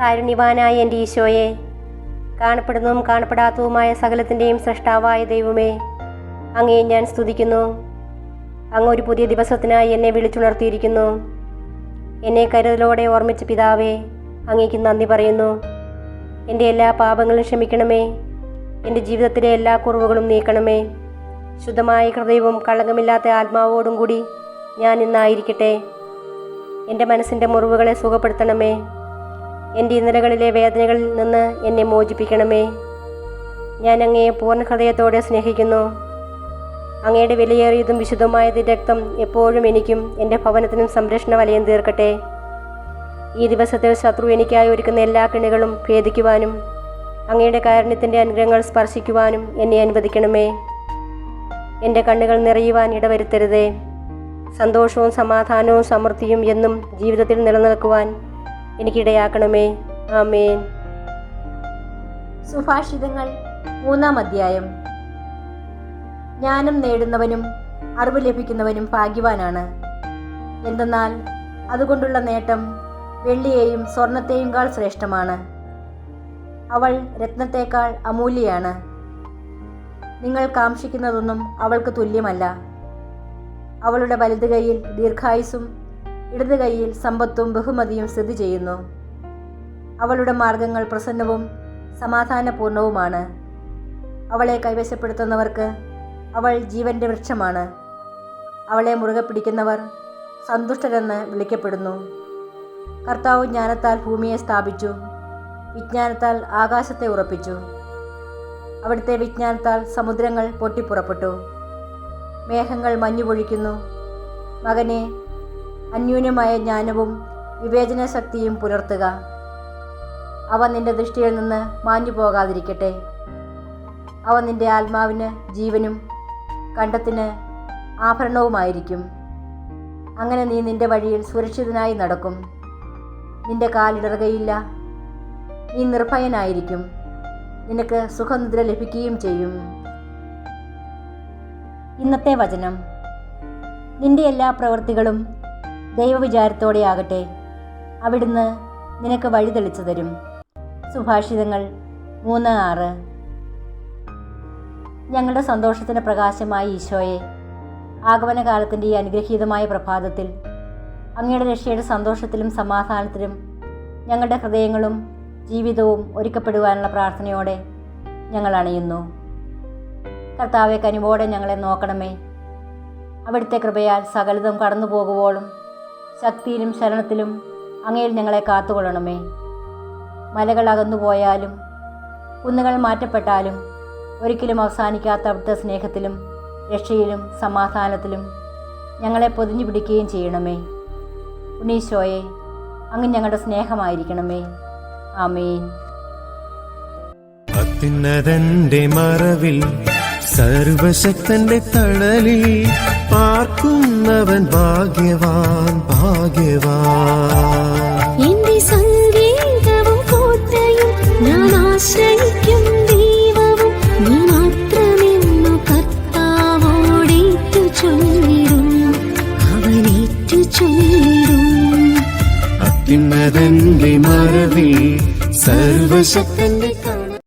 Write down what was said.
കാരുണ്യവാനായ എൻ്റെ ഈശോയെ, കാണപ്പെടുന്നതും കാണപ്പെടാത്തതുമായ സകലത്തിൻ്റെയും സൃഷ്ടാവായ ദൈവമേ, അങ്ങയെ ഞാൻ സ്തുതിക്കുന്നു. അങ്ങ് ഒരു പുതിയ ദിവസത്തിനായി എന്നെ വിളിച്ചുണർത്തിയിരിക്കുന്നു. എന്നെ കരുതലോടെ ഓർമ്മിച്ച പിതാവേ, അങ്ങേക്ക് നന്ദി പറയുന്നു. എൻ്റെ എല്ലാ പാപങ്ങളും ക്ഷമിക്കണമേ. എൻ്റെ ജീവിതത്തിലെ എല്ലാ കുറവുകളും നീക്കണമേ. ശുദ്ധമായ ഹൃദയവും കളങ്കമില്ലാത്ത ആത്മാവോടും കൂടി ഞാൻ ഇന്നായിരിക്കട്ടെ. എൻ്റെ മനസ്സിൻ്റെ മുറിവുകളെ സുഖപ്പെടുത്തണമേ. എൻ്റെ ഇന്നലകളിലെ വേദനകളിൽ നിന്ന് എന്നെ മോചിപ്പിക്കണമേ. ഞാൻ അങ്ങയെ പൂർണ്ണ ഹൃദയത്തോടെ സ്നേഹിക്കുന്നു. അങ്ങയുടെ വിലയേറിയതും വിശുദ്ധമായ രക്തം എപ്പോഴും എനിക്കും എൻ്റെ ഭവനത്തിനും സംരക്ഷണ വലയം തീർക്കട്ടെ. ഈ ദിവസത്തിൽ ശത്രു എനിക്കായി ഒരുക്കുന്ന എല്ലാ കെണികളും ഭേദിക്കുവാനും അങ്ങയുടെ കാരുണ്യത്തിൻ്റെ അനുഗ്രഹങ്ങൾ സ്പർശിക്കുവാനും എന്നെ അനുവദിക്കണമേ. എൻ്റെ കണ്ണുകൾ നിറയുവാൻ ഇടവരുത്തരുതേ. സന്തോഷവും സമാധാനവും സമൃദ്ധിയും എന്നും ജീവിതത്തിൽ നിലനിൽക്കുവാൻ എനിക്കിടയാക്കണമേ. ആമേൻ. സുഭാഷിതങ്ങൾ 3-ാം അധ്യായം. ജ്ഞാനം നേടുന്നവനും അറിവ് ലഭിക്കുന്നവനും ഭാഗ്യവാനാണ്. എന്തെന്നാൽ അതുകൊണ്ടുള്ള നേട്ടം വെള്ളിയെയും സ്വർണത്തെയും കാൾ ശ്രേഷ്ഠമാണ്. അവൾ രത്നത്തേക്കാൾ അമൂല്യയാണ്. നിങ്ങൾ കാംക്ഷിക്കുന്നതൊന്നും അവൾക്ക് തുല്യമല്ല. അവളുടെ വലതു കൈയിൽ ദീർഘായുസ്സും ഇടതു കൈയിൽ സമ്പത്തും ബഹുമതിയും സ്ഥിതി ചെയ്യുന്നു. അവളുടെ മാർഗങ്ങൾ പ്രസന്നവും സമാധാനപൂർണവുമാണ്. അവളെ കൈവശപ്പെടുത്തുന്നവർക്ക് അവൾ ജീവൻ്റെ വൃക്ഷമാണ്. അവളെ മുറുകെ പിടിക്കുന്നവർ സന്തുഷ്ടരെന്ന് വിളിക്കപ്പെടുന്നു. കർത്താവ് ജ്ഞാനത്താൽ ഭൂമിയെ സ്ഥാപിച്ചു, വിജ്ഞാനത്താൽ ആകാശത്തെ ഉറപ്പിച്ചു. അവിടുത്തെ വിജ്ഞാനത്താൽ സമുദ്രങ്ങൾ പൊട്ടിപ്പുറപ്പെട്ടു, മേഘങ്ങൾ മഞ്ഞുപൊഴിക്കുന്നു. മകനെ, അന്യൂനമായ ജ്ഞാനവും വിവേചന ശക്തിയും പുലർത്തുക. അവ നിന്റെ ദൃഷ്ടിയിൽ നിന്ന് മാഞ്ഞു പോകാതിരിക്കട്ടെ. അവ നിന്റെ ആത്മാവിന് ജീവനും കണ്ടത്തിന് ആഭരണവുമായിരിക്കും. അങ്ങനെ നീ നിന്റെ വഴിയിൽ സുരക്ഷിതനായി നടക്കും. നിന്റെ കാലിടറുകയില്ല. നീ നിർഭയനായിരിക്കും. നിനക്ക് സുഖനിദ്ര ലഭിക്കുകയും ചെയ്യും. ഇന്നത്തെ വചനം. നിന്റെ എല്ലാ പ്രവൃത്തികളും ദൈവവിചാരത്തോടെയാകട്ടെ. അവിടുന്ന് നിനക്ക് വഴി തെളിച്ചു തരും. സുഭാഷിതങ്ങൾ 3:6. ഞങ്ങളുടെ സന്തോഷത്തിന് പ്രകാശമായ ഈശോയെ, ആഗമനകാലത്തിൻ്റെ ഈ അനുഗ്രഹീതമായ പ്രഭാതത്തിൽ അങ്ങയുടെ രക്ഷയുടെ സന്തോഷത്തിലും സമാധാനത്തിലും ഞങ്ങളുടെ ഹൃദയങ്ങളും ജീവിതവും ഒരുക്കപ്പെടുവാനുള്ള പ്രാർത്ഥനയോടെ ഞങ്ങൾ അണയുന്നു. കർത്താവെ, കനിവോടെ ഞങ്ങളെ നോക്കണമേ. അവിടുത്തെ കൃപയാൽ സകലതും കടന്നു പോകുവോളും ശക്തിയിലും ശരണത്തിലും അങ്ങയിൽ ഞങ്ങളെ കാത്തുകൊള്ളണമേ. മലകൾ അകന്നുപോയാലും കുന്നുകൾ മാറ്റപ്പെട്ടാലും ഒരിക്കലും അവസാനിക്കാത്ത അവിടുത്തെ സ്നേഹത്തിലും രക്ഷയിലും സമാധാനത്തിലും ഞങ്ങളെ പൊതിഞ്ഞു പിടിക്കുകയും ചെയ്യണമേ. ഉണ്ണീശോയെ, അങ്ങ് ഞങ്ങളുടെ സ്നേഹമായിരിക്കണമേ. ആമേൻ. അത്യുന്നതന്റെ മറവിൽ സർവശക്തന്റെ തണലിൽ പാർക്കുന്നവൻ ഭാഗ്യവാൻ, ഭാഗ്യവാൻ. എന്റെ സംഗീതവും കോട്ടയും ഞാൻ ആശ്രയിക്കും ദൈവവും നീ മാത്രമെന്നു കർത്താവോടേറ്റു ചൊല്ലിടും, അവനേറ്റു ചൊല്ലിടും. അത്യുന്നതന്റെ മറവിൽ സർവശക്തന്റെ